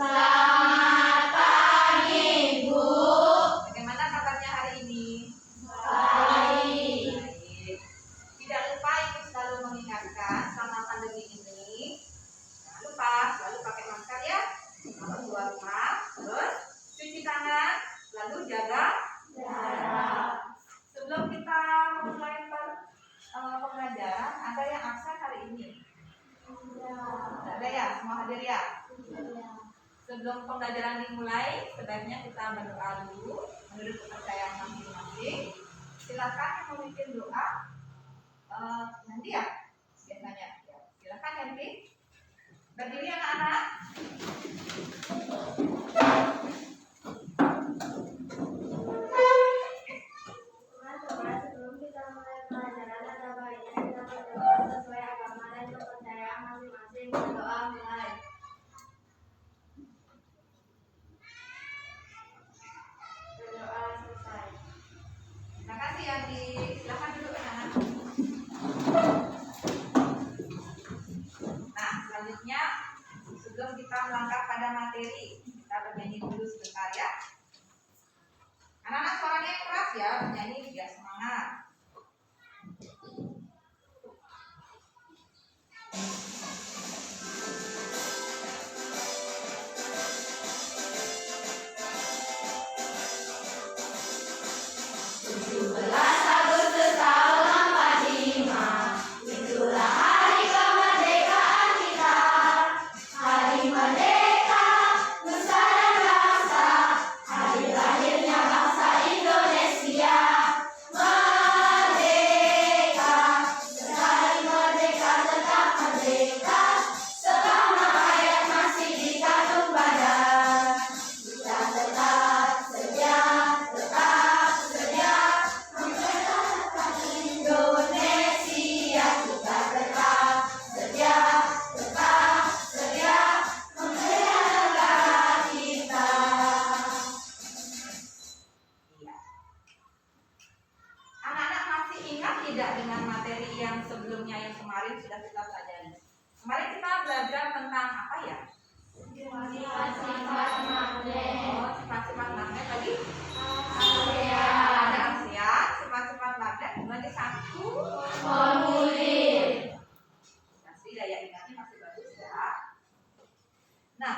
Selamat pagi, Bu. Bagaimana kabarnya hari ini? Baik. Baik. Tidak lupa Ibu selalu mengingatkan selama pandemi ini, jangan lupa selalu pakai masker ya. Kalau keluar rumah, terus cuci tangan, lalu jaga jarak. Sebelum kita mulai pembelajaran, ada yang absen hari ini? Tidak ada ya, semua hadir ya? Sebelum pembelajaran dimulai, sebaiknya kita berdoa dulu menurut kepercayaan masing-masing. Silakan yang memimpin doa nanti ya, biasanya. Silakan nanti. Berdiri anak-anak. Teman-teman, sebelum kita mulai pelajaran, ada baiknya kita berdoa sesuai agama dan kepercayaan masing-masing. Berdoa mulai. Berdoa selesai. Terima kasih ya, silakan duduk anak-anak. Nah, selanjutnya sebelum kita melangkah pada materi, kita bernyanyi dulu sebentar ya. Anak-anak suaranya keras ya, bernyanyi biar semangat. Anak-anak masih ingat tidak dengan materi yang sebelumnya yang kemarin sudah kita pelajari? Kemarin kita belajar tentang apa ya? Sifat-sifat magnet. Oh, sifat-sifat magnet tadi. ASEAN. Ada ASEAN, sifat-sifat magnet sebagai satu Formulir. masih daya ingatnya masih bagus ya. Nah,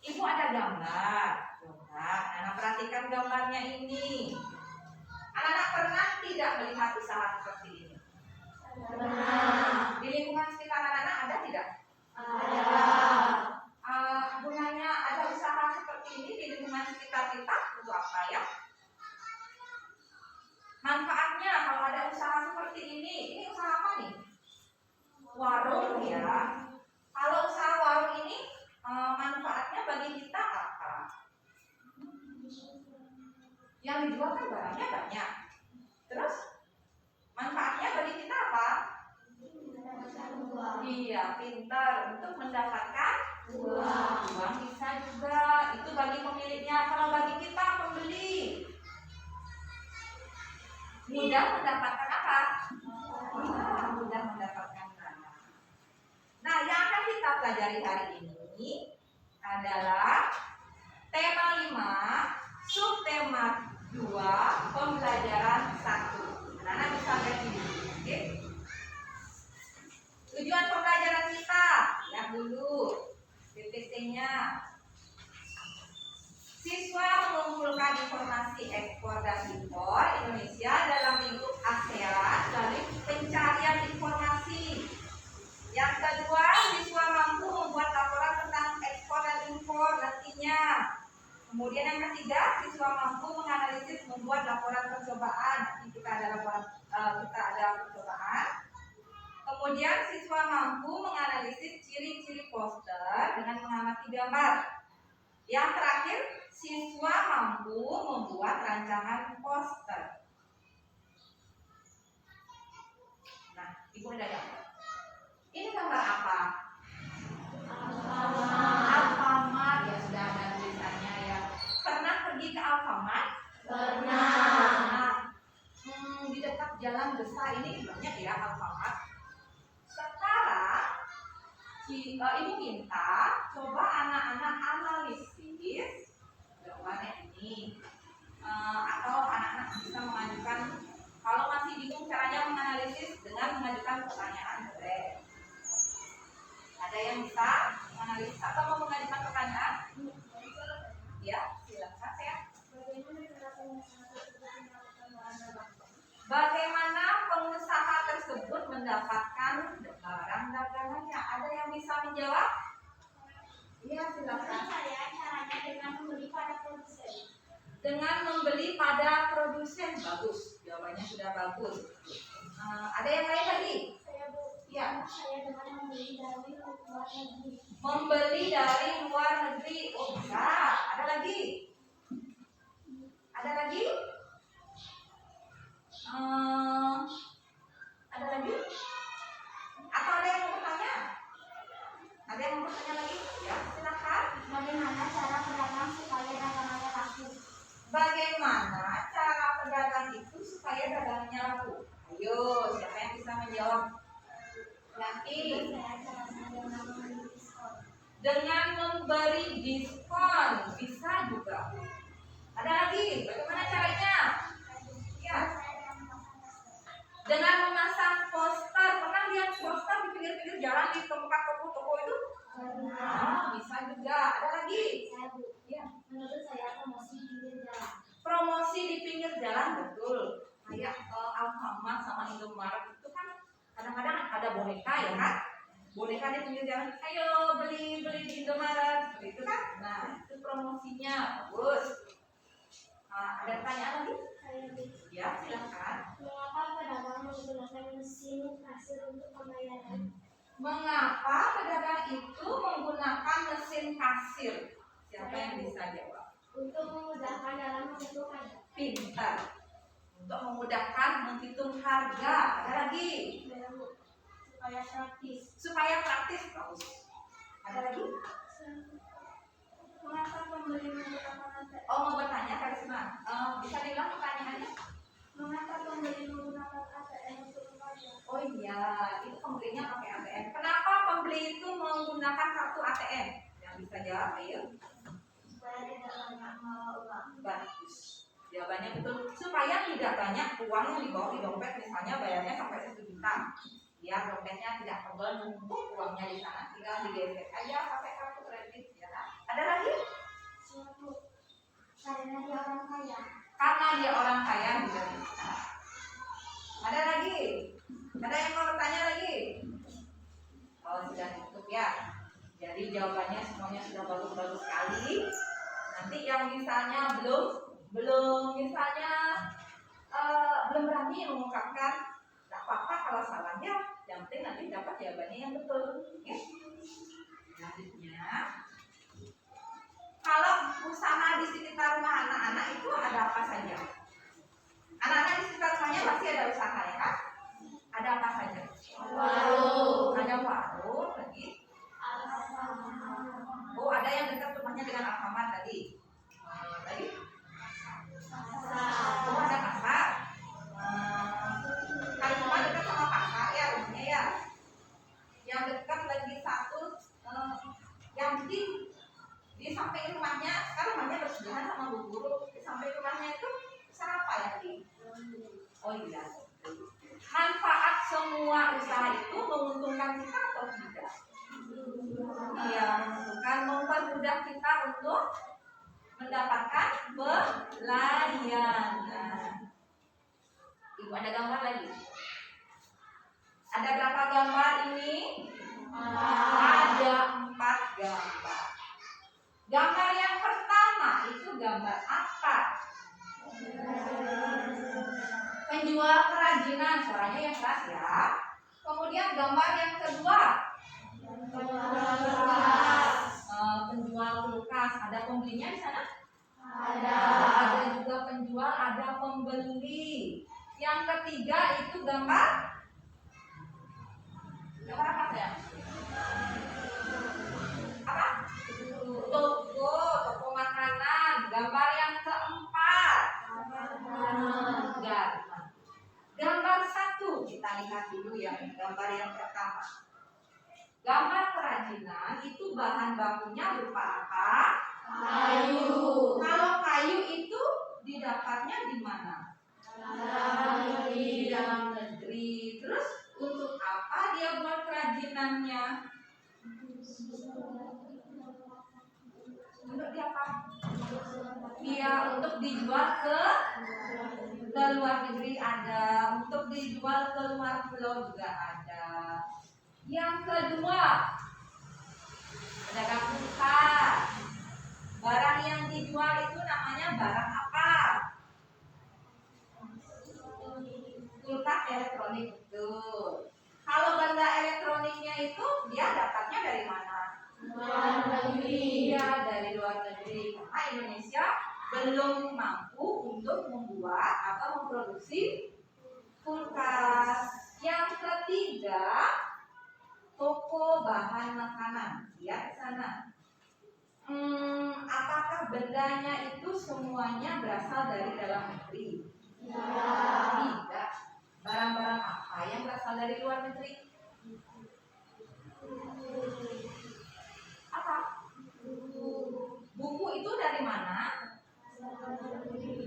Ibu ada gambar. Coba, anak perhatikan gambarnya ini. Anak-anak pernah tidak melihat usaha seperti ini? Pernah. Di lingkungan sekitar anak-anak ada tidak? Ada. Gunanya ada usaha seperti ini di lingkungan sekitar kita untuk apa ya? Manfaatnya kalau ada usaha seperti ini usaha apa nih? Warung ya. Kalau usaha warung ini manfaatnya bagi kita apa? Yang dijual kan barangnya banyak. Terus manfaatnya bagi kita apa? Iya, pintar untuk mendapatkan uang. Uang bisa juga itu bagi pemiliknya. Kalau bagi kita pembeli, mudah mendapatkan apa? Mudah mendapatkan dana. Nah, yang akan kita pelajari hari ini adalah tema 5, subtema 2, pembelajaran 1. Anak-anak bisa lihat ini, oke? Tujuan pembelajaran kita, lihat dulu PPT-nya. Siswa mengumpulkan informasi ekspor dan impor Indonesia dalam lingkup ASEAN melalui pencarian informasi. Yang kedua, siswa mampu membuat laporan tentang ekspor dan impor nantinya. Kemudian yang ketiga, siswa mampu menganalisis membuat laporan percobaan. Nanti kita ada percobaan. Kemudian siswa mampu menganalisis ciri-ciri poster dengan mengamati gambar. Yang terakhir, siswa mampu membuat rancangan poster. Nah, Ibu ada gambar. Ini gambar apa? Alfamart ya, sudah ada tulisannya ya. Pernah pergi ke Alfamart? Pernah. Nah, di dekat jalan besar ini banyak ya Alfamart. Sekarang Ibu minta coba anak-anak atau mau mengajukan pertanyaan? Ya, silakan ya. Bagaimana pengusaha tersebut mendapatkan barang dagangannya? Ada yang bisa menjawab? Iya, silakan. Saya caranya dengan membeli pada produsen. Dengan membeli pada produsen. Bagus, jawabannya sudah bagus. Ada yang lain lagi? Saya Bu. Ya. Saya dengan membeli dari luar negeri. Membeli dari luar negeri. Oh, bisa. Ada lagi? Ada lagi? Ada lagi? Atau ada yang mau bertanya? Ada yang mau bertanya lagi? Ya, silakan. Bagaimana cara pedagang supaya dagangannya laku? Bagaimana cara pedagang itu supaya dagangannya laku? Ayo, siapa yang bisa menjawab? Nanti Saya caranya dengan membeli diskon. dengan memberi diskon bisa juga. Ada lagi? Bagaimana caranya? Ya, dengan memasang poster. Pernah lihat poster di pinggir-pinggir jalan di tempat toko-toko itu? Bisa juga. Ada lagi? Saya Bu. Ya. Menurut saya promosi di pinggir jalan. Promosi di pinggir jalan, betul. Kayak Alfamart sama Indomaret itu kan kadang-kadang ada boneka ya kan? Boneka di pinggir jalan. Ayo beli di Indomaret, seperti itu kan? Nah, itu promosinya bagus. Ada pertanyaan lagi? Saya Bu. Ya, silakan. Mengapa pedagang menggunakan mesin kasir untuk pembayaran? Mengapa pedagang itu menggunakan mesin kasir? Siapa yang bisa jawab? Untuk memudahkan dalam menghitung harga. Pintar. Untuk memudahkan menghitung harga. Ada lagi? Saya Bu. Supaya praktis. Supaya praktis, bagus. Ada lagi? Mengapa pembeli menggunakan ATM? Oh, mau bertanya, Karisma? Bisa diulang pertanyaannya? Mengapa pembeli menggunakan ATM untuk membayar? Oh iya, itu pembelinya pakai ATM. Kenapa pembeli itu menggunakan kartu ATM? Yang bisa jawab, ayo. Supaya tidak banyak membawa uang. Bagus. Jawabannya betul. Supaya tidak banyak uang yang dibawa di dompet, misalnya bayarnya sampai 1 juta. Biar dompetnya tidak tebal numpuk uangnya di sana, tinggal digesek aja pakai kartu kredit. Ya. Ada lagi? Suatu. Karena dia orang kaya. Karena dia orang kaya juga bisa. Ada lagi? Ada yang mau bertanya lagi? Oh, sudah cukup ya. Jadi jawabannya semuanya sudah bagus-bagus sekali. Nanti yang misalnya belum misalnya belum berani mengungkapkan, tidak apa-apa kalau salahnya. Yang penting nanti dapat jawabannya yang betul. Oke? Selanjutnya, kalau usaha di sekitar rumah anak-anak itu ada apa saja? Anak-anak di sekitar rumahnya pasti ada usaha ya kan? Ada apa saja? Warung. Ada warung lagi. Oh, ada yang dekat rumahnya dengan Alfamart tadi. Tadi? Oh, ada pasar. Kalau cuma dekat sama pasar ya rumahnya ya. Yang dekat lagi satu, yang di samping rumahnya, kan rumahnya bersebelahan sama Bu Guru. Di samping rumahnya itu usaha apa ya di? Oh iya. Manfaat semua usaha itu menguntungkan kita atau tidak? Iya, menguntungkan, mempermudah kita untuk mendapatkan pelayanan. Ibu ada gambar lagi? Ada berapa gambar ini? Ada 4 gambar. Gambar yang pertama itu gambar apa? Penjual kerajinan, suaranya yang keras ya. Kemudian gambar yang kedua, penjual kulkas. Ada pembelinya di sana? Ada juga penjual, ada pembeli. Yang ketiga itu gambar apa ya? Apa? Toko makanan. Gambar yang keempat, gambar 1 kita lihat dulu ya, gambar yang pertama. Gambar kerajinan itu bahan bakunya berupa apa? Kayu. Kalau kayu itu didapatnya di mana? Di dalam negeri. Terus untuk apa dia buat kerajinannya? untuk dijual ke luar negeri ada, untuk dijual ke luar pulau juga ada. Yang kedua, pedagang kulkas. Barang yang dijual itu namanya barang apa? Kulkas elektronik, betul. Kalau benda elektroniknya itu dia dapatnya dari mana? Luar negeri. Iya, dari luar negeri. Karena Indonesia belum mampu untuk membuat atau memproduksi kulkas. Yang ketiga, toko bahan makanan. Lihat ke sana. Apakah bendanya itu semuanya berasal dari dalam negeri? Tidak. Barang-barang apa yang berasal dari luar negeri? Apa? Buku itu dari mana?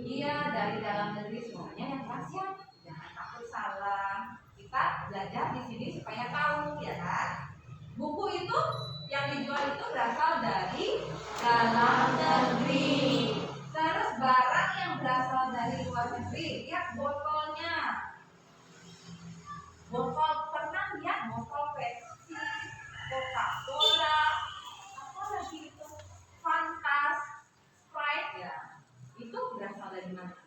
Iya, dari dalam negeri semuanya yang rahasia. Jangan takut salah. Kita belajar di sini supaya tahu, ya kan? Buku itu yang dijual itu berasal dari dalam negeri. Terus barang yang berasal dari luar negeri, lihat botolnya. Botol, pernah lihat botol Pepsi, Coca-Cola, apa lagi itu? Fanta, Sprite ya. Itu berasal dari mana?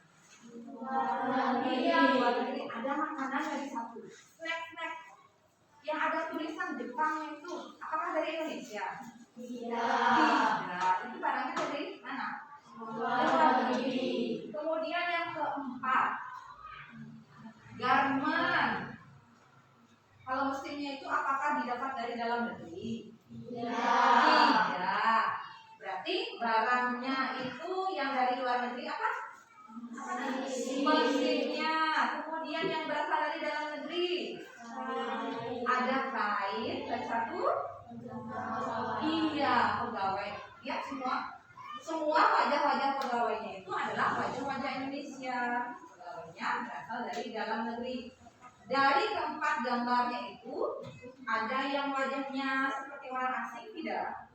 Iya, luar negeri. Ada makanan dari satu. Snack yang ada tulisan Jepang itu, apakah dari Indonesia? Tidak. Itu barangnya dari mana? Luar negeri. Kemudian yang keempat, garmen. Kalau mesinnya itu apakah didapat dari dalam negeri? Tidak. Berarti barangnya itu yang dari luar negeri apa? Mesinnya. Kemudian yang berasal dari dalam negeri ada kain dan satu pegawai. Lihat semua wajah-wajah pegawainya itu adalah wajah-wajah Indonesia. Pegawainya berasal dari dalam negeri. Dari keempat gambarnya itu ada yang wajahnya seperti orang asing tidak?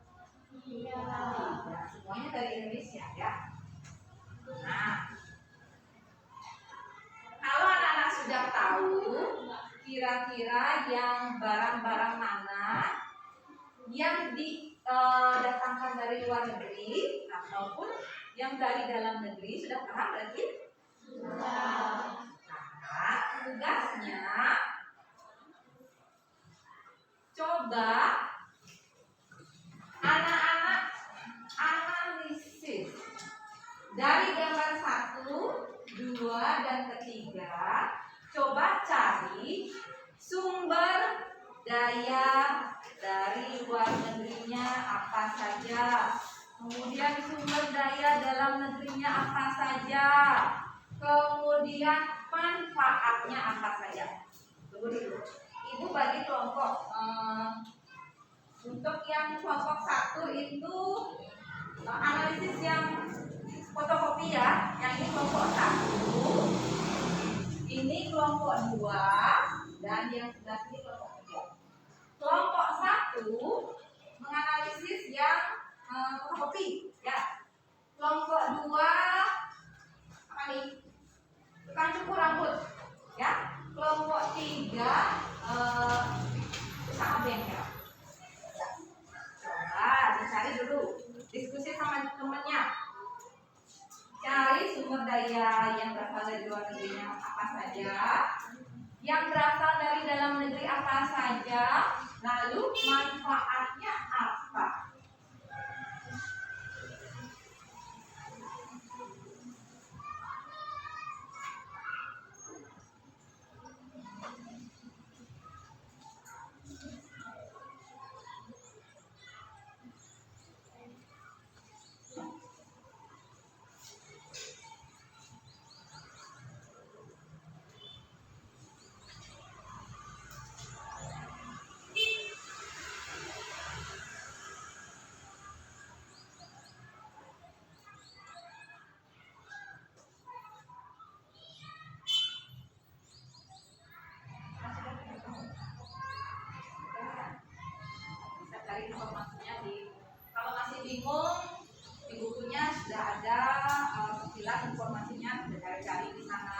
Tidak, semuanya dari Indonesia ya. Nah, kalau anak-anak sudah tahu kira-kira yang barang-barang mana yang didatangkan dari luar negeri ataupun yang dari dalam negeri, sudah paham berarti? Nah, tugasnya coba anak-anak analisis dari gambar 1, 2, dan ketiga. Coba cari sumber daya dari luar negerinya apa saja. Kemudian sumber daya dalam negerinya apa saja. Kemudian manfaatnya apa saja. Tunggu dulu. Ibu bagi kelompok. Untuk yang kelompok 1 itu analisis yang fotokopi ya. Yang ini kelompok 1, ini kelompok 2, dan yang sebelah sini kelompok 3. Kelompok 1 menganalisis yang fotokopi ya. Kelompok 2 apa nih? Tukang cukur rambut ya. Kelompok 3 usaha bengkel. Coba dicari dulu, diskusi sama temennya. Cari sumber daya yang berasal dari luar negerinya apa saja, yang berasal dari dalam negeri apa saja, lalu manfaatnya apa. Informasinya kalau masih bingung, di bukunya sudah ada jelas informasinya, sudah cari-cari di sana.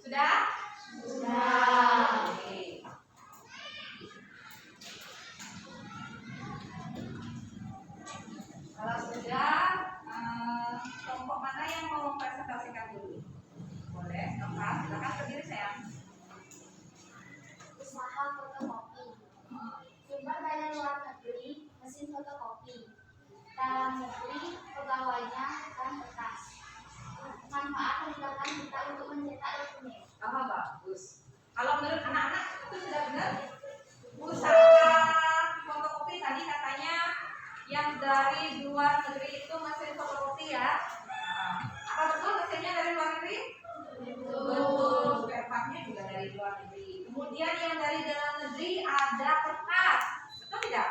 Sudah? Sudah. Oke. Kalau sudah, kelompok mana yang mau presentasikan dulu? Boleh, Nova, silakan berdiri sayang. Usaha fotokopi. Sumber daya luar negeri, mesin fotokopi. Dalam negeri, pegawainya dan kertas. Manfaat tindakan kita untuk mencetak dokumen. Bagus. Kalau menurut anak-anak itu sudah benar? Usaha fotokopi tadi katanya yang dari luar negeri itu mesin fotokopi ya. Apa betul mesinnya dari luar negeri? Betul. Spare partnya juga dari luar negeri. Kemudian yang dari dalam negeri ada kertas. Betul tidak?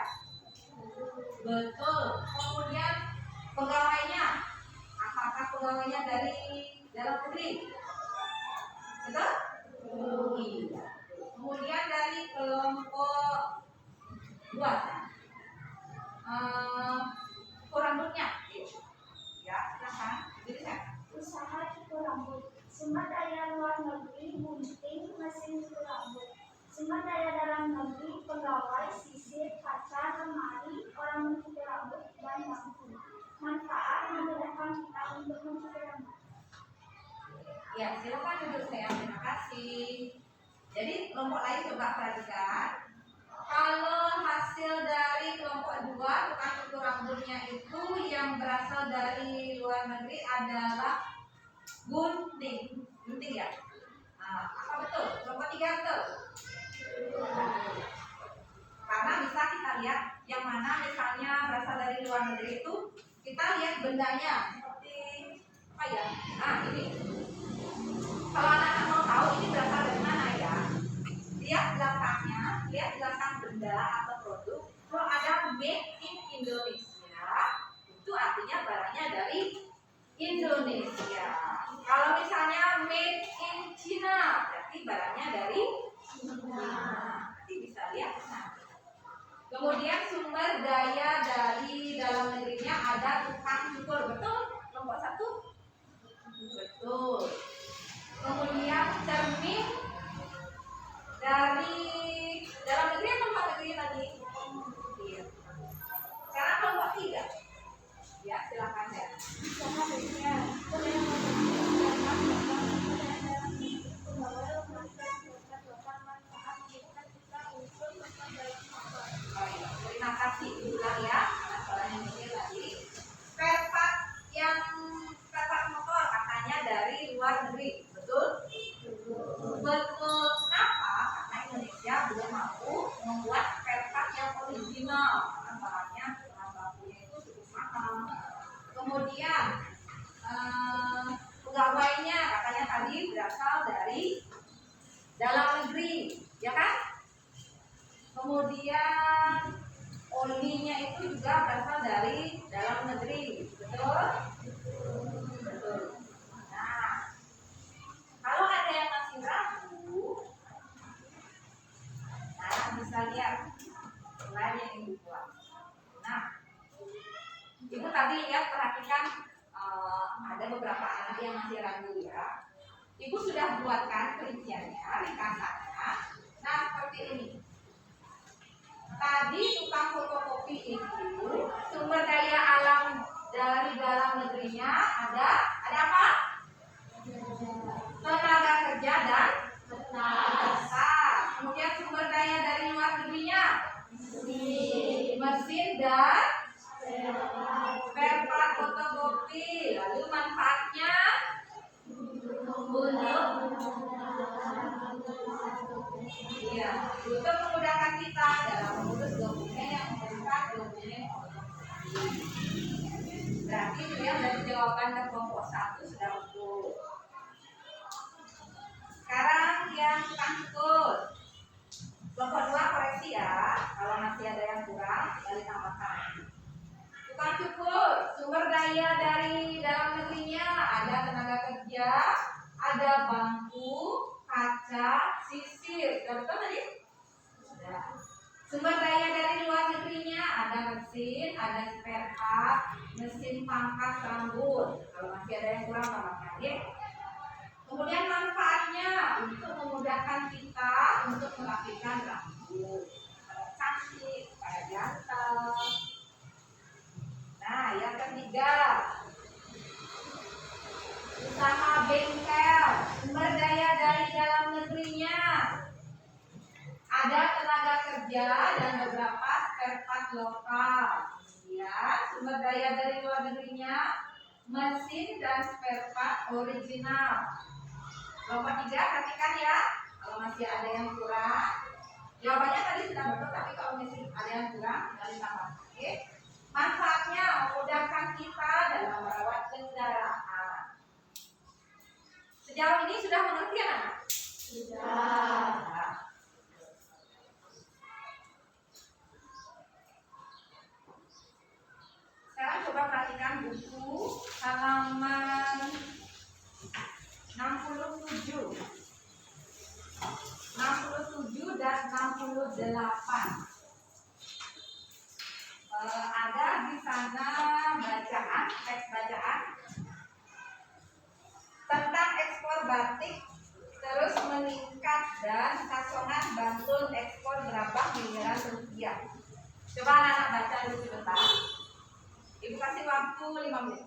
Betul. Kemudian pegawainya, apakah pegawainya dari dalam negeri? Betul? Iya. Kemudian dari kelompok 2, rambutnya, ya silakan. Jadi Usaha cukur rambut. Sumber daya luar negeri, gunting, mesin cukur rambut. Sumber daya dalam negeri, pegawai, sisir, kaca, lemari, orang mencukur rambut, dan lampu. Manfaat memudahkan kita untuk mencukur rambut. ya silakan duduk sayang. Terima kasih. Jadi kelompok lain coba perhatikan. Kalau hasil dari kelompok 2 tukang cukur rambutnya itu yang berasal dari luar negeri adalah gunting, ya. Apa betul? Kelompok 3 betul? Karena bisa kita lihat yang mana misalnya berasal dari luar negeri itu kita lihat bendanya seperti apa ya? Ini. Kalau anak-anak mau tahu ini berasal dari mana ya? Lihat belakang benda atau produk. Kalau ada made in Indonesia, itu artinya barangnya dari Indonesia. Kalau misalnya made in China, berarti barangnya dari China. Nanti bisa lihat nah. Kemudian sumber daya dari dalam negerinya ada tukang cukur, betul? Kelompok 1? Betul. Kemudian cermin dari dalam negeri atau luar negeri tadi? Iya. Sekarang kelompok 3. Ya, silakan ya. Terima kasih. Ulang ya. Soalnya ini tadi. Spare part yang spare part motor katanya dari luar negeri, betul? Betul. Kenapa? Karena Indonesia belum mampu membuat spare part yang original. Karena bahannya bakunya itu cukup mahal. Kemudian pegawainya katanya tadi berasal dari dalam negeri, ya kan? Kemudian olinya itu juga berasal dari dalam negeri, betul? Betul. Nah, kalau ada yang masih ragu, nah bisa lihat slide yang ibu buat. Nah, ibu tadi lihat perhatikan ada beberapa anak yang masih ragu ya. Ibu sudah buatkan perinciannya, ringkasannya. Nah, seperti ini. Tadi tukang fotokopi itu sumber daya alam dari dalam negerinya ada apa? Tenaga kerja dan jasa. Kemudian sumber daya dari luar negerinya mesin dan spare part fotokopi. Lalu manfaatnya untuk memudahkan kita dalam mengurus dokumen yang memerlukan dokumen fotokopi. Berarti dilihat dari jawaban ke kelompok 1 sudah betul. Sekarang yang tukang cukur. Kelompok 2 koreksi ya, kalau masih ada yang kurang. makanan. Tukang cukur, sumber daya dari dalam negerinya ada tenaga kerja, ada bangku, kaca, sisir. Sudah betul tadi? Sudah. Sumber daya dari luar negerinya ada mesin, ada spare part, mesin pangkas rambut. Kalau masih ada yang kurang tambahkan ya. Kemudian manfaatnya untuk memudahkan kita untuk merapikan rambut, cantik, kayak ganteng. Nah, yang ketiga, usaha bengkel, sumber daya dari dalam negerinya. Ada tenaga kerja dan beberapa spare part lokal. Kemudian sumber daya dari luar negerinya, mesin dan spare part original. Kelompok 3, perhatikan ya. Kalau masih ada yang kurang, jawabannya tadi sudah betul, tapi kalau masih ada yang kurang, tinggal ditambah. Oke. Manfaatnya memudahkan kita dalam merawat kendaraan. Sejauh ini sudah mengerti anak? Sudah. Sekarang coba perhatikan buku halaman 67 dan 68. Ada di sana bacaan, teks bacaan tentang ekspor batik, terus meningkat dan kasongan Bantul ekspor gerabah miliaran rupiah. Coba anak-anak baca dulu sebentar. Ibu kasih waktu 5 menit.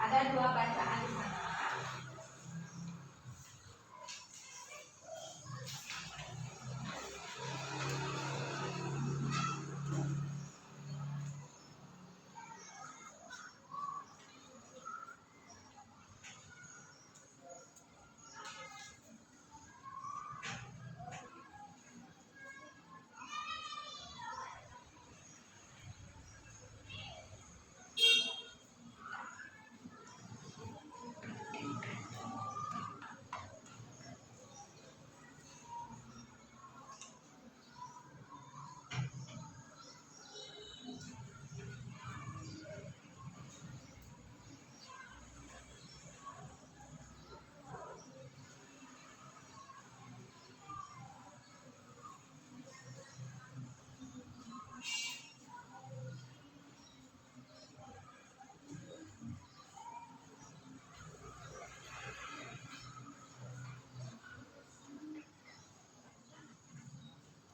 Ada 2 bacaan di sana.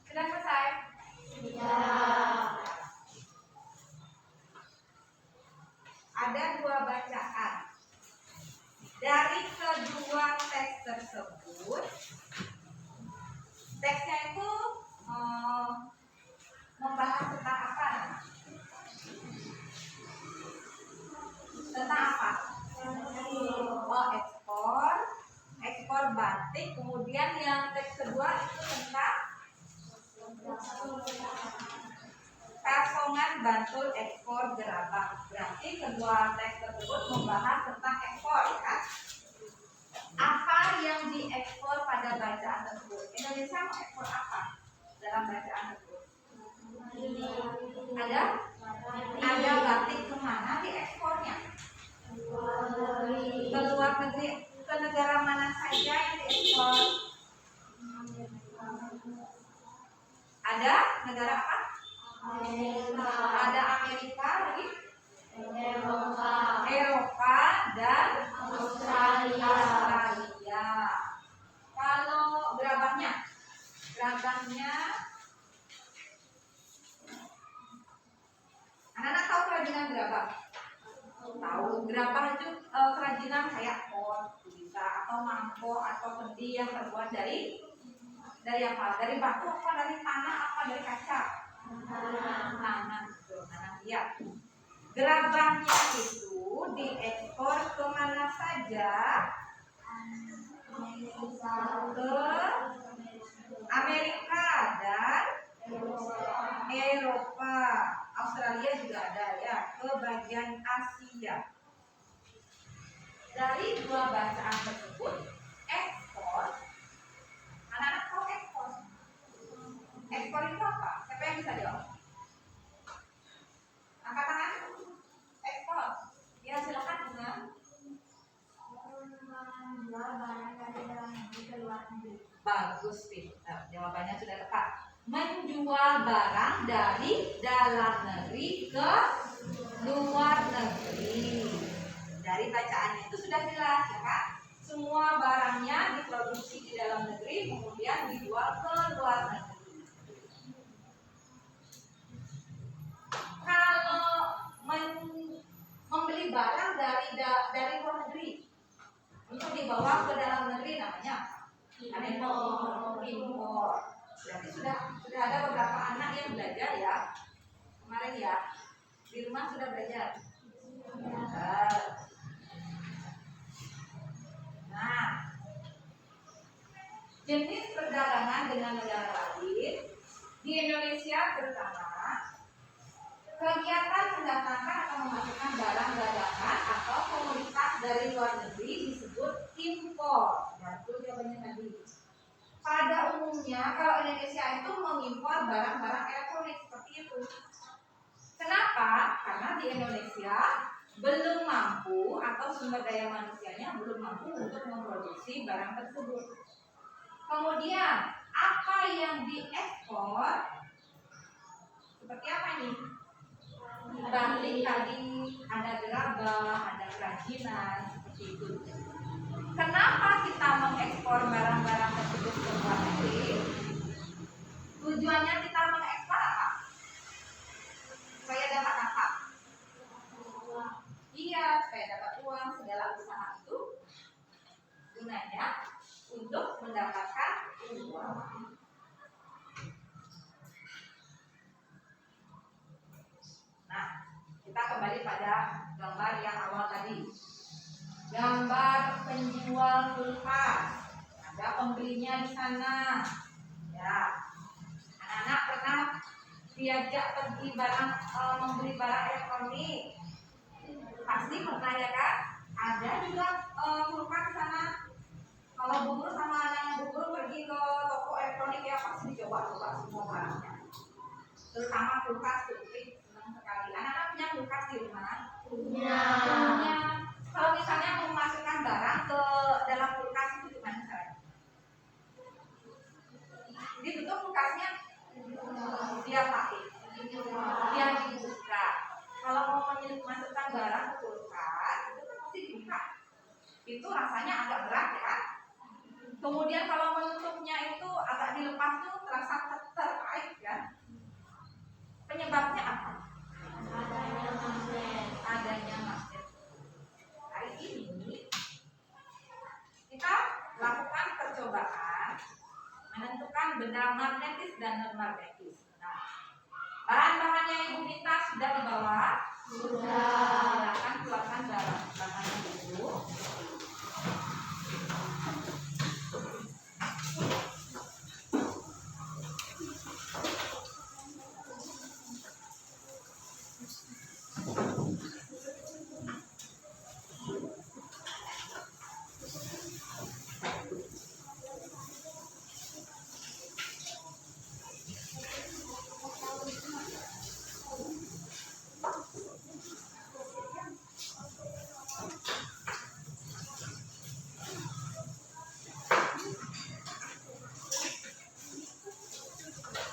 Sudah selesai? Sudah. Ada 2 bacaan. Dari kedua teks tersebut, teksnya itu membahas tentang apa? Tentang apa? Oh, ekspor batik. Kemudian yang teks kedua itu tentang kasongan Bantul ekspor gerabah. Berarti kedua teks tersebut membahas tentang ekspor, kan? Apa yang diekspor pada bacaan tersebut? Indonesia mengekspor apa dalam bacaan tersebut? Ada batik. Kemana diekspornya? Ke luar negeri. Ke negara mana saja yang diekspor? Ada negara apa? Ada Amerika lagi, Eropa dan Australia. Kalau gerabahnya anak-anak tahu kerajinan gerabah? Tahu. Gerabah itu kerajinan kayak pot bisa, atau mangkok atau kendi yang terbuat dari apa? Dari batu apa dari tanah apa dari kaca? Tanah. Iya. Gerabahnya itu diekspor kemana saja? Ke Australia juga ada ya, ke bagian Asia. Dari dua bacaan tersebut, ekspor. Anak-anak tahu ekspor? Ekspor itu apa? Siapa yang bisa jawab? Angkat tangan. Ekspor. Ya silakan Bunga. Menjual barang dari dalam negeri ke luar negeri. Bagus, pintar. Jawabannya sudah tepat. Menjual barang dari dalam negeri ke luar negeri. Dari bacaannya itu sudah jelas ya Kak. Semua barangnya diproduksi di dalam negeri kemudian dijual ke luar negeri. Kalau membeli barang dari luar negeri untuk dibawa ke dalam negeri namanya impor. Berarti sudah ada beberapa anak yang belajar ya kemarin ya, di rumah sudah belajar. Nah, jenis perdagangan dengan negara lain di Indonesia terutama kegiatan mendatangkan atau memasukkan barang dagangan atau komoditas dari luar negeri disebut impor. Ya, itu jawabannya tadi. Pada umumnya kalau Indonesia itu mengimpor barang-barang elektronik seperti itu. Kenapa? Karena di Indonesia belum mampu atau sumber daya manusianya belum mampu untuk memproduksi barang tersebut. Kemudian apa yang diekspor? Seperti apa nih? Balik tadi ada gerabah, ada kerajinan seperti itu. Kenapa kita mengekspor barang-barang tersebut ke luar negeri? Tujuannya kita mengekspor apa? Supaya dapat apa? Iya, supaya dapat uang. Segala usaha itu gunanya untuk mendapatkan uang. Nah, kita kembali pada gambar yang awal tadi. Gambar penjual kulkas. Ada pembelinya di sana. Ya, anak-anak pernah diajak pergi membeli barang elektronik. Pasti pernah ya Kak. Ada juga kulkas di sana. Kalau Bu Guru sama anak Bu Guru pergi ke toko elektronik ya pasti dicoba-coba semua barangnya. Terutama kulkas tuh, senang sekali. Anak-anak punya kulkas di rumah? Punya. Kalau misalnya mau memasukkan barang ke dalam kulkas itu gimana caranya? Jadi tutup kulkasnya, dia pakai, dia dibuka. Kalau mau memasukkan barang ke kulkas itu kan mesti dibuka. Itu rasanya agak berat ya. Kemudian kalau menutupnya itu agak dilepas tuh terasa terkait ya. Penyebabnya apa? Adanya magnet. Hari ini kita lakukan percobaan menentukan benda magnetis dan non magnetis. Nah, bahan-bahannya Ibu minta sudah dibawa? Sudah. Silakan keluarkan bahan-bahannya dulu.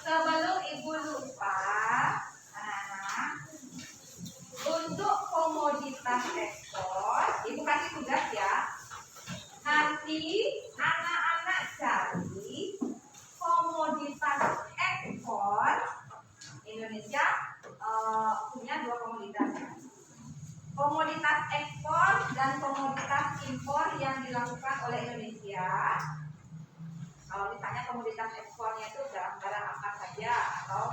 Sebelum Ibu lupa, anak-anak, untuk komoditas ekspor, Ibu kasih tugas ya. Nanti anak-anak cari komoditas ekspor. Indonesia punya dua komoditas ya. Komoditas ekspor dan komoditas impor yang dilakukan oleh Indonesia. Kalau misalnya komoditas ekspornya itu barang-barang apa saja atau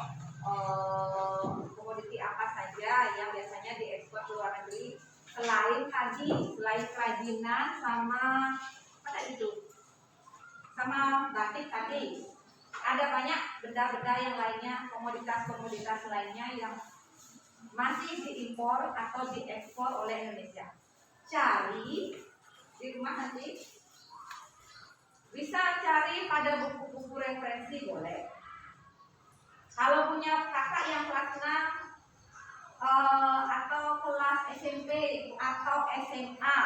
komoditi apa saja yang biasanya diekspor ke luar negeri selain kerajinan sama apa itu sama batik tadi, ada banyak benda-benda yang lainnya, komoditas-komoditas lainnya yang masih diimpor atau diekspor oleh Indonesia. Cari di rumah nanti, bisa cari pada buku-buku referensi boleh. Kalau punya kakak yang kelas 6 atau kelas SMP atau SMA,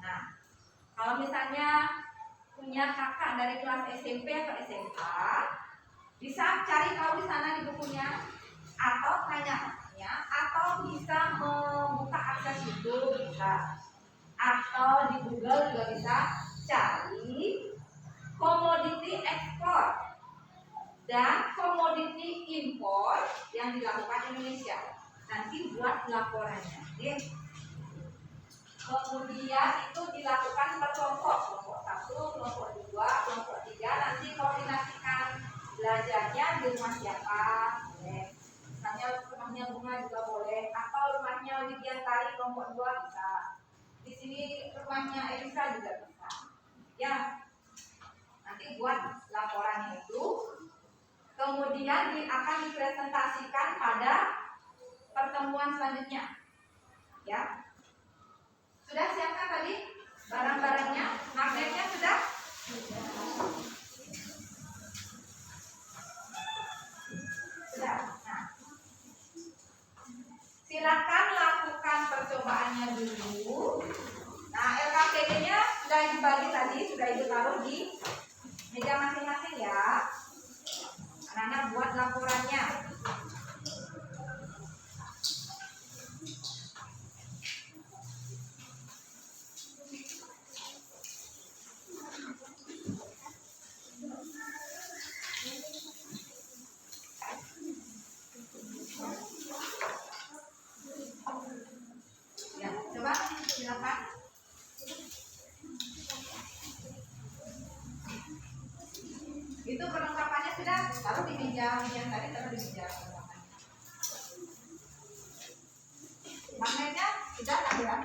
nah kalau misalnya punya kakak dari kelas SMP atau SMA, bisa cari tahu di sana di bukunya, atau tanya atau bisa membuka akses YouTube bisa, atau di Google juga bisa cari komoditi ekspor dan komoditi impor yang dilakukan Indonesia. Nanti buat laporannya. Kemudian itu dilakukan per kelompok, kelompok 1, kelompok 2, kelompok 3. Nanti koordinasikan belajarnya di rumah siapa, boleh. Misalnya rumahnya Bunga juga boleh, atau rumahnya Widiantari kelompok 2 bisa. Di sini rumahnya Elisa juga bisa. Ya, nanti buat laporannya itu. Kemudian akan dipresentasikan pada pertemuan selanjutnya. Ya. Sudah siapkan tadi barang-barangnya? Magnetnya sudah? Sudah. Nah, silakan lakukan percobaannya dulu. Nah, LKPD-nya sudah dibagi tadi, sudah Ibu taruh di meja masing-masing ya. Anak-anak buat laporannya. Ya, coba silakan. Itu perlengkapannya sudah taruh di meja yang tadi, taruh di meja. Magnetnya sudah ada ya?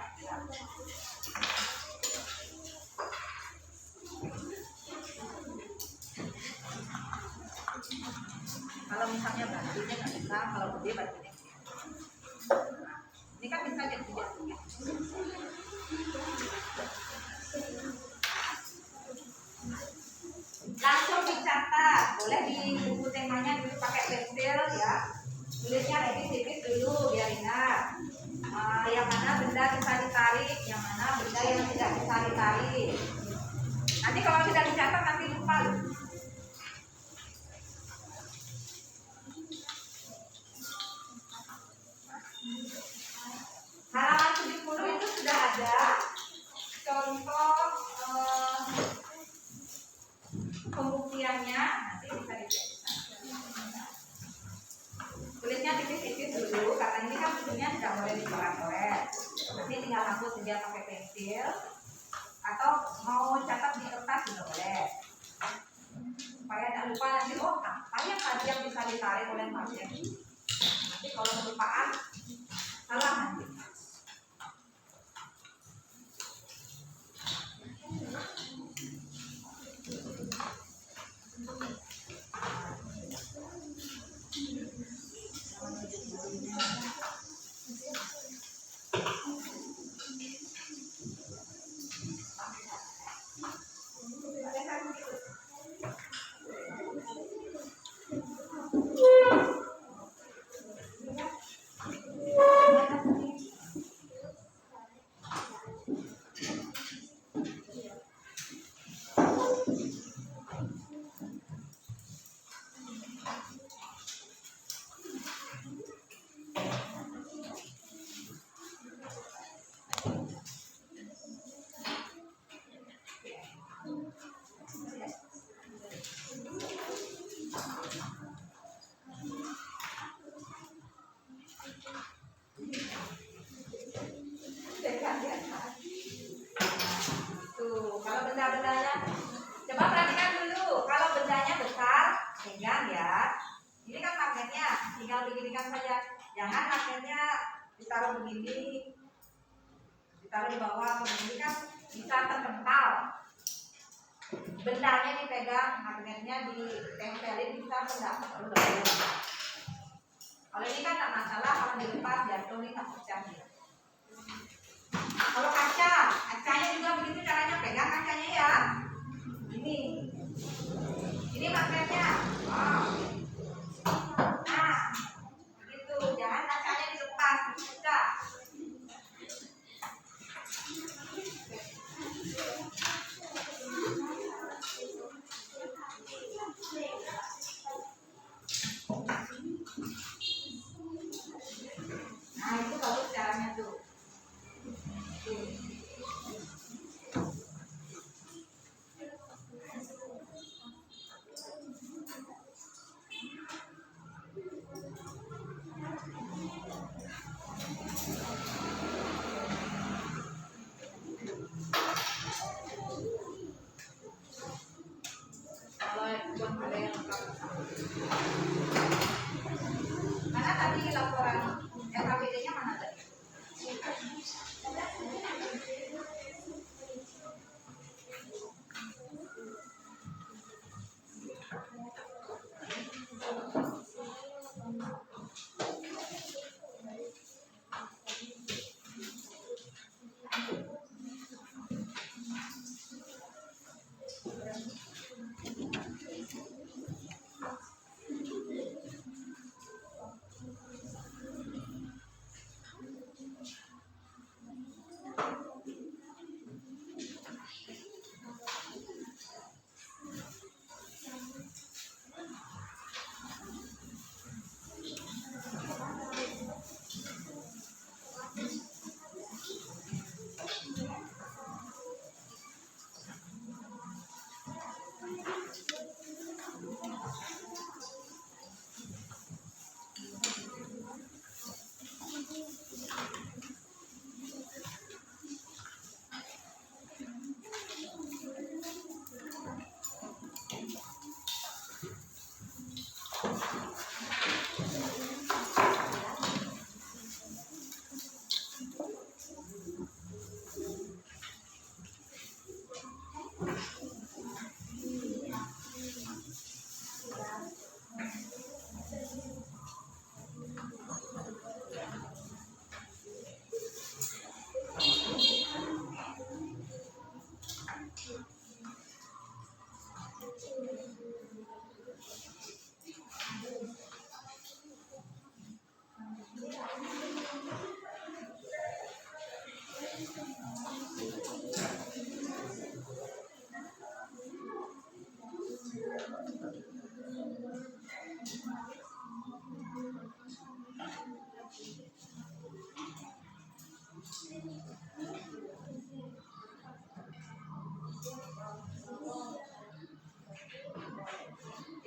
Kalau misalnya batunya nggak bisa, kalau gede batunya. Ini kan bisa jatuh-jatuh ya. Langsung dicatat, boleh di buku temanya dulu pakai pensil ya. Tulisnya tipis-tipis dulu biar ingat. Yang mana benda bisa ditarik, yang mana benda yang tidak bisa ditarik. Nanti kalau tidak dicatat nanti lupa. Halaman 70 itu sudah ada contoh pembuktiannya, nanti bisa dicek. Tulisnya tipis-tipis dulu karena ini kan bukunya tidak boleh dicoret-coret. Nanti tinggal hapus dia pakai pensil atau mau catat di kertas juga boleh. Supaya tidak lupa nanti, oh apa yang tadi yang bisa ditarik oleh magnet. Nanti kalau kelupaan salah nanti. Tuh, kalau benda-bendanya, coba perhatikan dulu. Kalau bendanya besar, pegang ya. Ini kan magnetnya, tinggal beginikan saja. Jangan magnetnya ditaruh begini, ditaruh di bawah begini kan bisa terpental. Bendanya dipegang, magnetnya ditempelin bisa enggak? Kalau ini kan tak masalah, kalau dilepas jatuh ini tak pecah. Kalau kacanya juga begitu caranya, pegang kacanya ya. Ini magnetnya. Wow. Nah, begitu. Jangan kacanya dilepas, pecah. Nah, itu bagus caranya tuh. Kalau belum ada yang lengkap. Mana tadi laporan LKPD-nya mana tadi?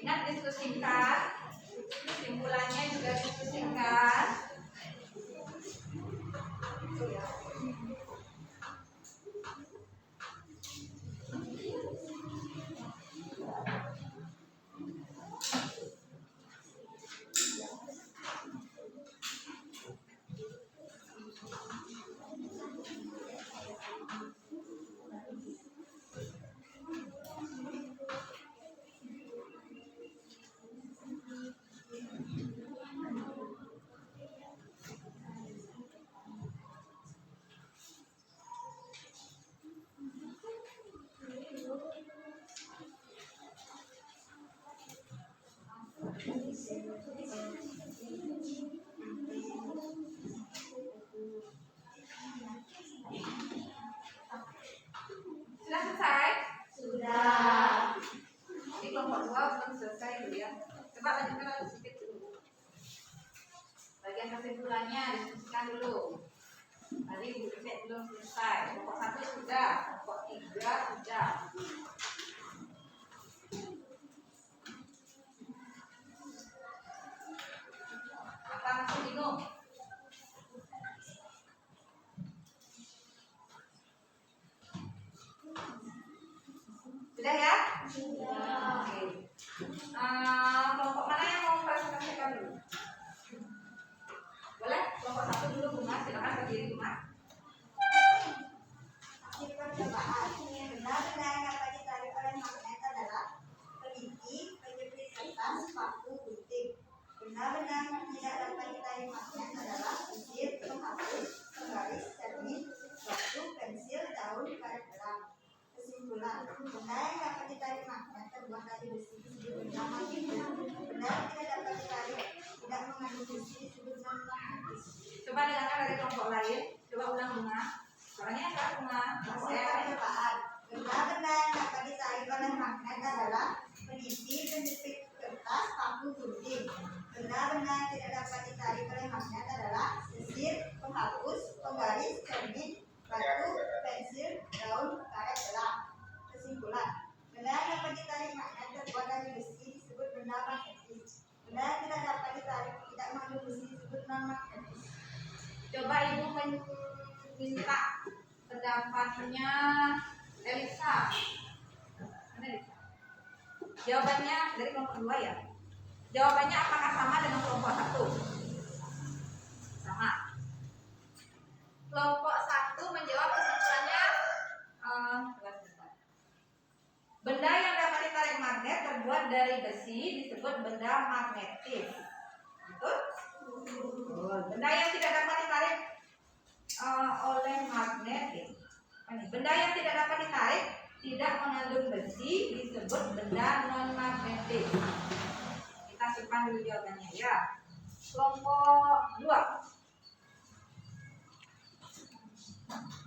Ingat diskusi singkat, kesimpulannya juga diskusi singkat. Sudah selesai? Sudah. Ini kelompok 2 belum selesai dulu ya. Coba lanjutkan lagi sedikit dulu. Bagian kesimpulannya diskusikan dulu. Tadi Ibu cek belum selesai. Kelompok 1 sudah, kelompok 3 sudah. Apa masih bingung? Sudah ya? Sudah. Oke. Kelompok mana yang mau presentasikan dulu? Boleh? Kelompok 1 dulu, Bunga. Silakan berdiri, Bunga. Hasil percobaan yang benar-benar dapat ditarik oleh magnet adalah peliti, penyepit kertas, paku, gunting. Benar-benar tidak dapat Kesimpulan, benda yang dapat ditarik magnet terbuat dari besi disebut benda magnetis. Benda yang tidak dapat ditarik tidak mengandung besi disebut non-magnetis. Coba dengarkan dari kelompok lain. Coba ulang bunga. Suaranya apa bunga? Hasil percobaan, benda-benda yang dapat ditarik oleh magnet adalah peniti, penjepit kertas, paku, gunting. Benda-benda yang tidak dapat ditarik oleh magnet adalah sisir, penghapus, penggaris, cermin, batu, pensil, daun, karet, gelang. Kesimpulan, benda yang dapat ditarik magnet terbuat dari besi disebut benda magnetis. Benda yang tidak dapat ditarik tidak mengandung besi disebut non-magnetis. Coba ibu minta pendapatnya Elisa. Mana Elisa? Jawabannya dari kelompok 2 ya. Jawabannya apakah sama dengan kelompok 1? Sama. Kelompok 1 menjawab kesimpulannya coba sebentar. Benda yang dapat ditarik magnet terbuat dari besi disebut benda magnetis. Betul? Benda yang tidak dapat ditarik oleh magnet benda yang tidak dapat ditarik tidak mengandung besi disebut benda non magnetis. Kita simpan dulu jawabannya ya. Kelompok 2.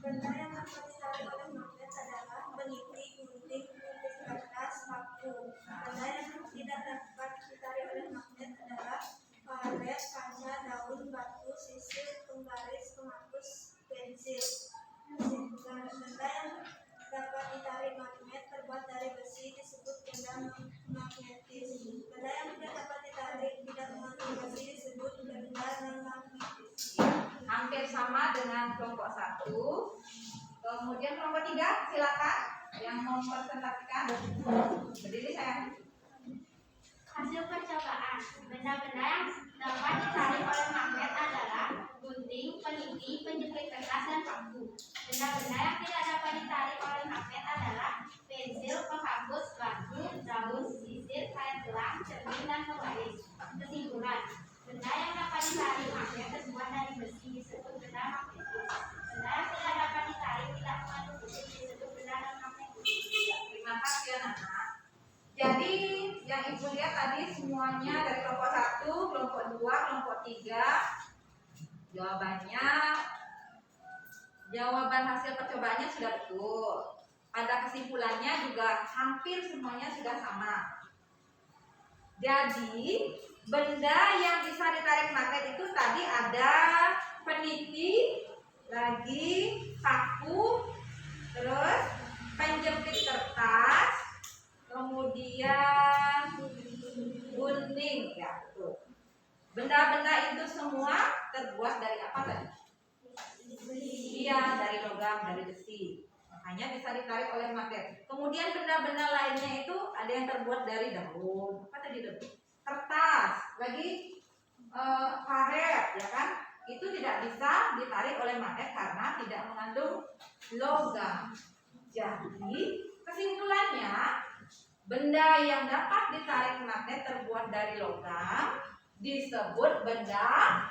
Benda yang dapat ditarik oleh magnet adalah peniti, gunting, penjepit kertas, paku. Benda yang tidak dapat ditarik oleh magnet adalah karet, kaca, daun, batu, sisir, penggaris, penghapus, pensil. Kesimpulan, benda yang dapat ditarik magnet terbuat dari besi disebut benda magnetis. Benda yang tidak dapat ditarik tidak mengandung besi disebut benda non-magnetis. Hampir sama dengan kelompok 1. Kemudian kelompok 3, silakan yang mau mempresentasikan. Berdiri sayang. Hasil percobaan, benda-benda yang dapat ditarik oleh magnet adalah gunting, peniti, penjepit kertas, dan paku. Benda-benda yang tidak dapat ditarik oleh magnet adalah pensil, penghapus, batu, daun, sisir, karet gelang, cermin, dan penggaris. Kesimpulan, benda yang dapat ditarik magnet terbuat dari besi disebut benda magnetis. Benda yang tidak dapat ditarik tidak mengandung besi disebut benda non-magnetis. Terima kasih anak-anak. Jadi yang ibu lihat tadi semuanya dari kelompok 1, kelompok 2, kelompok 3. Jawaban hasil percobaannya sudah betul. Pada kesimpulannya juga hampir semuanya sudah sama. Jadi benda yang bisa ditarik magnet itu tadi ada peniti, lagi paku, terus penjepit kertas, kemudian gunting ya betul. Benda-benda itu semua terbuat dari apa tadi? Iya, dari logam, dari besi. Makanya bisa ditarik oleh magnet. Kemudian benda-benda lainnya itu ada yang terbuat dari daun. Apa tadi daun? Kertas, lagi karet, ya kan? Itu tidak bisa ditarik oleh magnet karena tidak mengandung logam. Jadi kesimpulannya, benda yang dapat ditarik magnet terbuat dari logam disebut benda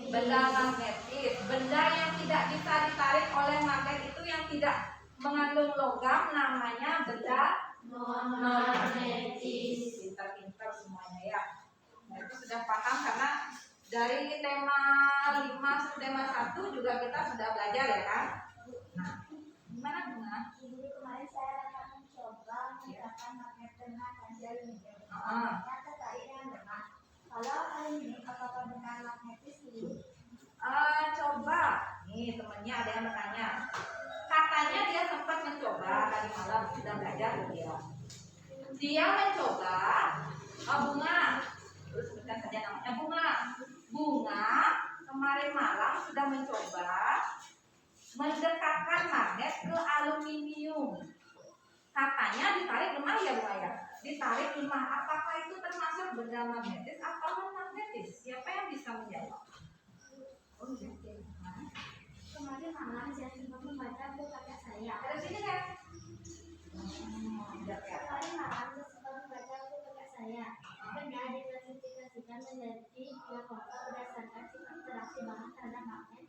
magnetis. Benda yang tidak bisa ditarik oleh magnet itu yang tidak mengandung logam namanya benda non-magnetis. Pintar-pintar semuanya ya. Nah, itu sudah paham karena dari tema 5 sampai tema 1 juga kita sudah belajar ya kan. Nah, gimana Bunga? Jadi kemarin saya akan mencoba menggunakan magnet dengan hasil aluminium. Ah. Yang tertarik dengan benang. Kalau aluminium apakah benar magnetis dulu? Coba. Nih temannya ada yang bertanya. Katanya dia sempat mencoba tadi malam sudah belajar dia. Dia mencoba bunga. Terus sebutkan saja namanya bunga. Bunga kemarin malam sudah mencoba mendekatkan magnet ke aluminium. Katanya ditarik lemah ya Bu ya? Ditarik lemah. Apakah itu termasuk benda magnetis atau non magnetis? Siapa yang bisa menjawab? Oh iya. Kemarin malam saya sempat membaca buku kakak saya. Dari sini kan? Tidak ya. Kemarin malam saya sempat membaca buku kakak saya. Benda diklasifikasikan menjadi 2 kelompok berdasarkan sifat interaksi bahan terhadap magnet,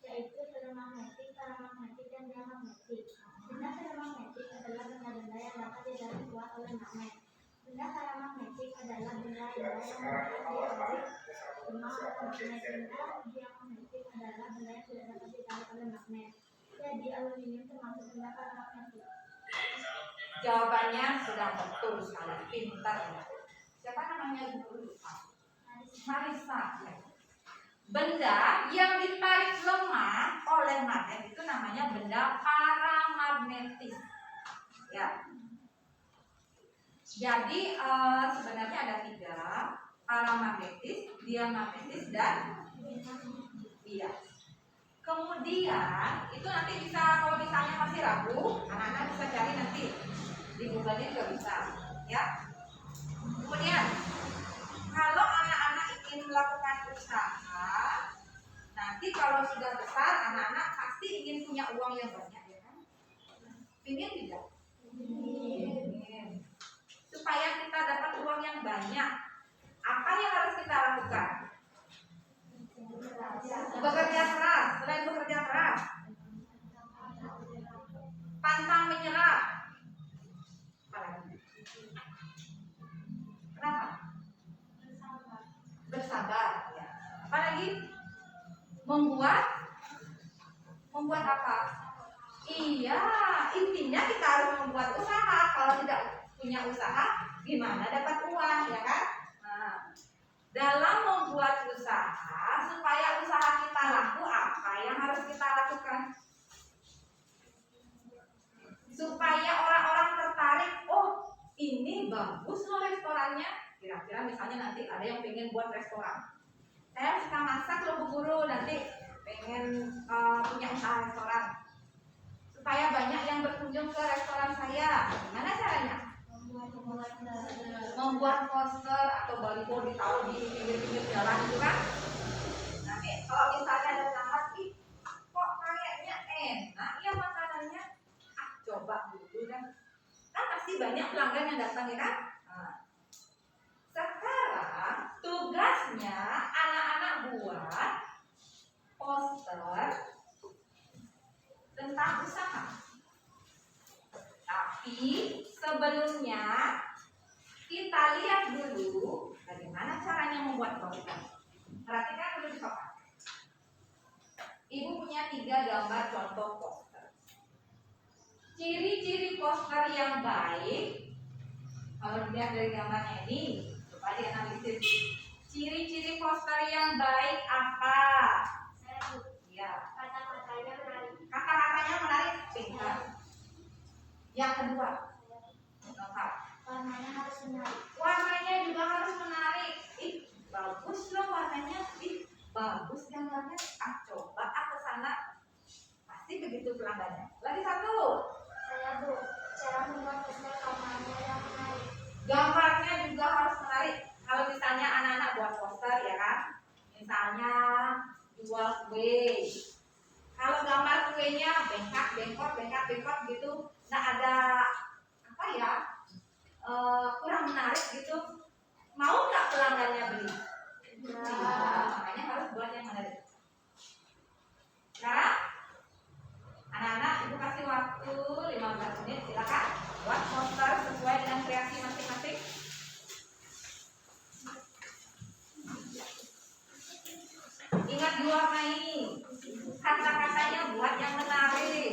yaitu ferromagnetik, paramagnetik, dan diamagnetik. Benda ferromagnetik dapat tidak dibuat oleh magnet. Benda paramagnetik adalah benda-benda yang berada di rumah atau magnet. Benda diamagnetik adalah benda yang tidak dapat ditarik oleh magnet. Jadi aluminium termasuk benda paramagnetik. Jawabannya sudah betul sekali, pintar ya. Siapa namanya guru? Marisa. Ya. Benda yang ditarik lemah oleh magnet itu namanya benda paramagnetis. Ya. Jadi sebenarnya ada 3, paramagnetis, diamagnetis, dan bias. Kemudian itu nanti bisa, kalau misalnya masih ragu, anak-anak bisa cari nanti di Google juga bisa, ya. Kemudian kalau anak-anak ingin melakukan usaha, nanti kalau sudah besar, anak-anak pasti ingin punya uang yang banyak, ya kan? Ingin tidak? Ingin. Supaya kita dapat uang yang banyak, apa yang harus kita lakukan? Bekerja keras. Selain bekerja keras, pantang menyerah. Kenapa? Bersabar. Ya. Apalagi membuat apa? Iya, intinya kita harus membuat usaha. Kalau tidak punya usaha, gimana dapat uang, ya kan? Nah, dalam membuat usaha, supaya usaha kita laku, apa yang harus kita lakukan? Supaya orang-orang tertarik, oh ini bagus loh restorannya. Kira-kira misalnya nanti ada yang pengen buat restoran. Saya suka masak loh Bu Guru, nanti pengen punya usaha restoran. Supaya banyak yang berkunjung ke restoran saya. Gimana caranya? Membuat poster atau baliho ditaruh di pinggir-pinggir jalan itu kan. Nanti kalau misalnya ada pelanggan, ih kok kayaknya enak ya makanannya, coba dulu kan. Kan pasti banyak pelanggan yang datang ya kan. Nah, sekarang tugasnya anak-anak buat poster tentang usaha. Tapi sebelumnya kita lihat dulu bagaimana caranya membuat poster. Perhatikan dulu di papan. Ibu punya 3 gambar contoh poster. Ciri-ciri poster yang baik, kalau dilihat dari gambarnya ini, coba dianalisis. Ciri-ciri poster yang baik apa? Ya. Kata-katanya menarik. Kata-katanya menarik, pintar. Yang kedua, Warnanya harus menarik. warnanya juga harus menarik. Ih, bagus loh warnanya. Ih, bagus gambarnya. Coba ke sana. Pasti begitu pelanggannya. Lagi satu. Saya Bu, cara membuat poster warnanya yang menarik. Gambarnya juga harus menarik. Kalau misalnya anak-anak buat poster ya kan, misalnya jual kue. Kalau gambar kuenya bengkak gitu, nggak ada apa ya, kurang menarik gitu, mau nggak pelanggannya beli? Makanya harus buat yang menarik. Sekarang anak-anak ibu kasih waktu 15 menit, silakan buat poster sesuai dengan kreasi masing-masing. Ingat diwarnai, kata-katanya buat yang menarik.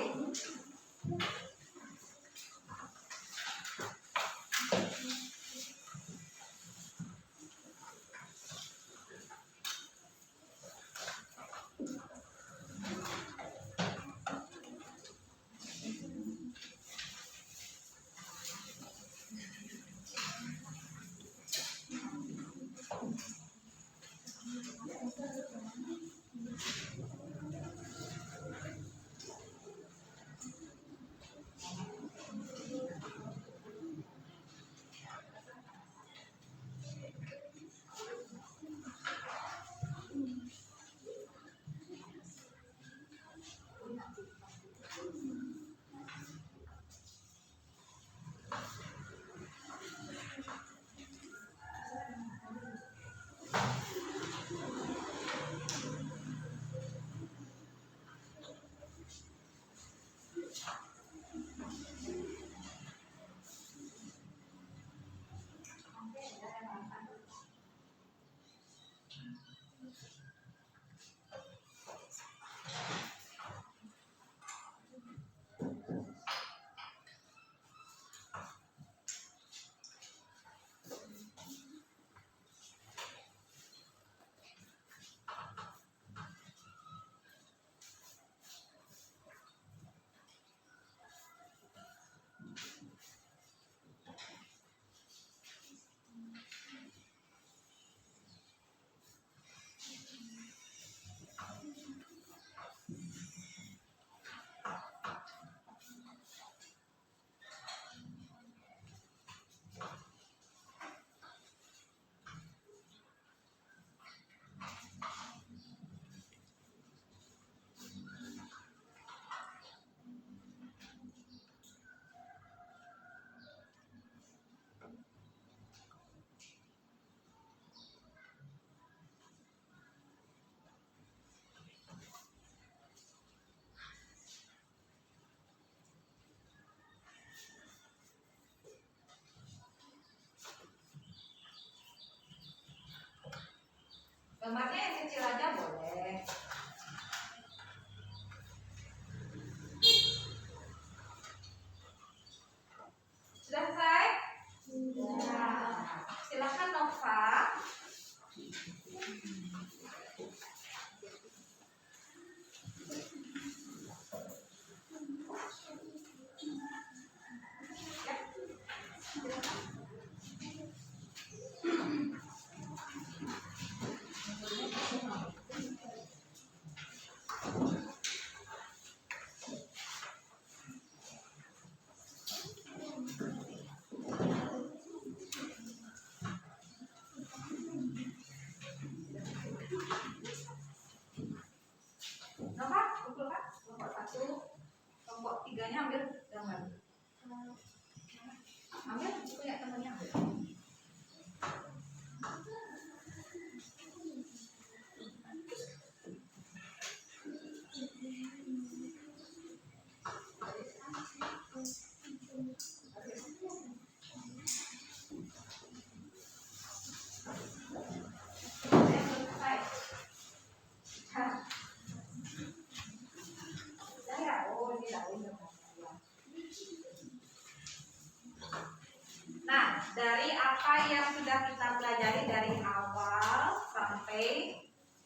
dari apa yang sudah kita pelajari dari awal sampai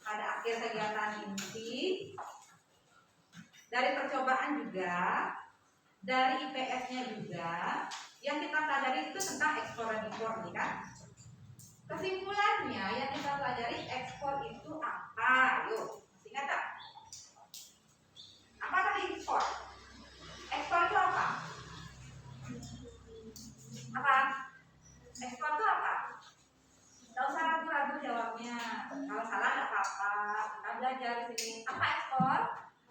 pada akhir kegiatan inti, dari percobaan juga, dari IPS-nya juga, yang kita pelajari itu tentang ekspor dan impor, nih kan? Kesimpulannya yang kita pelajari ekspor itu apa? Yuk, masih ingat tak? Apa tadi ekspor? Ekspor itu apa? Apa? Ekspor itu apa? Tidak usah ragu-ragu jawabnya. Kalau salah tidak apa-apa. Kita belajar di sini. Apa ekspor?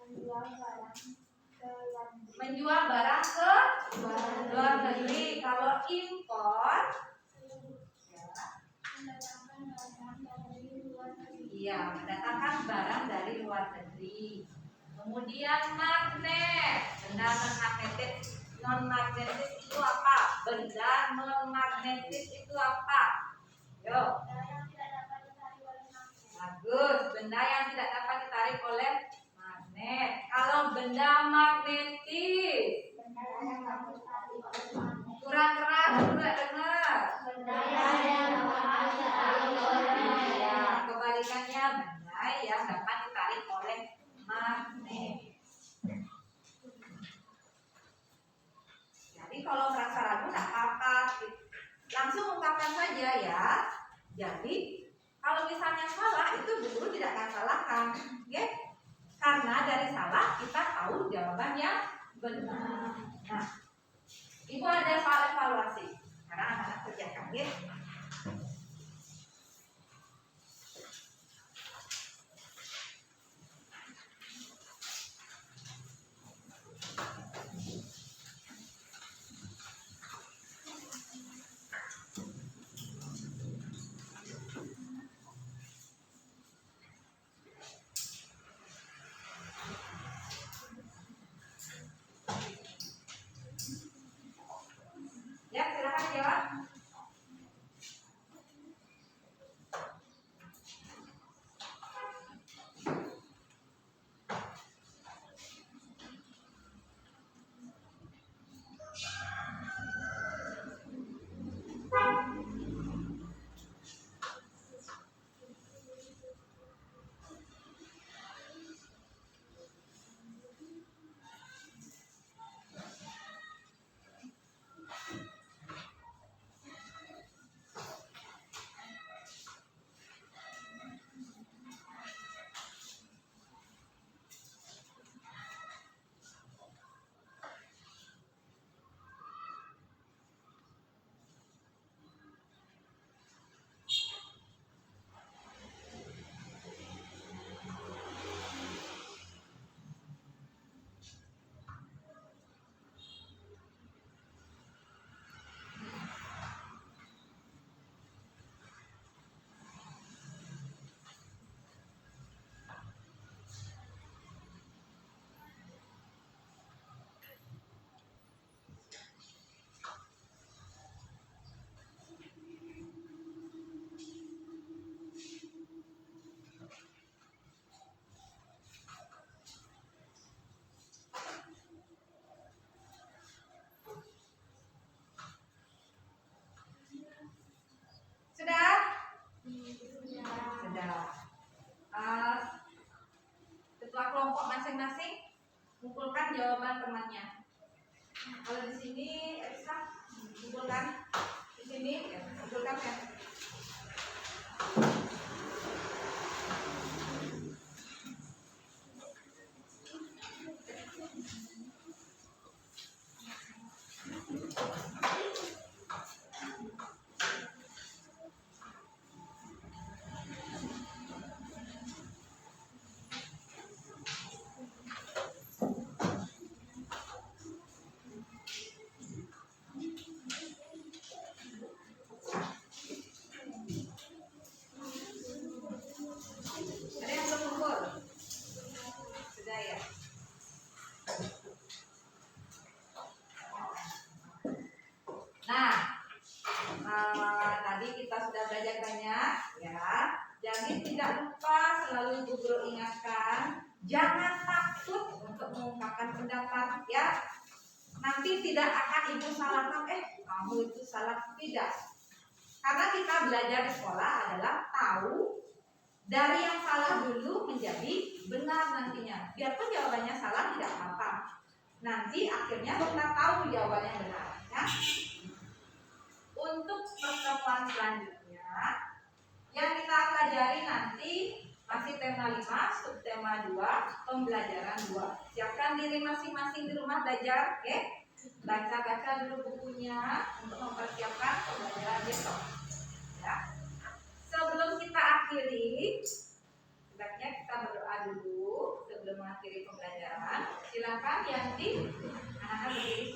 menjual barang ke luar Menjual barang ke luar negeri, negeri. Kalau impor, mendatangkan barang dari luar negeri. iya, mendatangkan barang dari luar negeri. Kemudian magnet, benda non-magnetis. Non-magnetis itu apa? Benda non-magnetis itu apa? Yo, Barang yang tidak dapat ditarik oleh magnet. bagus. Benda yang tidak dapat ditarik oleh magnet. Kalau benda magnetis, Benda yang dapat ditarik oleh magnet. kurang keras, tidak dengar. Benda yang dapat ditarik oleh magnet. Ya, kebalikannya benda yang dapat ditarik oleh magnet. Jadi kalau merasa ragu tak apa-apa, langsung ungkapkan saja ya. Jadi kalau misalnya salah itu Bu Guru tidak akan salahkan, oke? Karena dari salah kita tahu jawaban yang benar. Nah, Ibu ada soal evaluasi. Sekarang anak-anak kerjakan, ya. Ya, silakan jawab. Sudah? Sudah. Ketua kelompok masing-masing kumpulkan jawaban temannya. Kalau di sini Elisa kumpulkan, di sini ya, kumpulkan ya. Ada yang belum kumpul? Sudah ya. Nah, tadi kita sudah belajar banyak ya. Jadi tidak lupa selalu Ibu Guru ingatkan, jangan takut untuk mengungkapkan pendapat ya. Nanti tidak akan Ibu salahkan, kamu itu salah, tidak. Karena kita belajar di sekolah adalah tahu dari yang salah dulu menjadi benar nantinya. Biarpun jawabannya salah tidak apa-apa. Nanti akhirnya kita tahu jawaban yang benar. Ya. Untuk pertemuan selanjutnya yang kita pelajari nanti masih tema 5, subtema 2, pembelajaran 2. Siapkan diri masing-masing di rumah belajar, oke? Baca-baca dulu bukunya untuk mempersiapkan pembelajaran besok. Ya. Sebelum kita akhiri, sebaiknya kita berdoa dulu sebelum mengakhiri pembelajaran. Silakan Yanti, anak-anak berdiri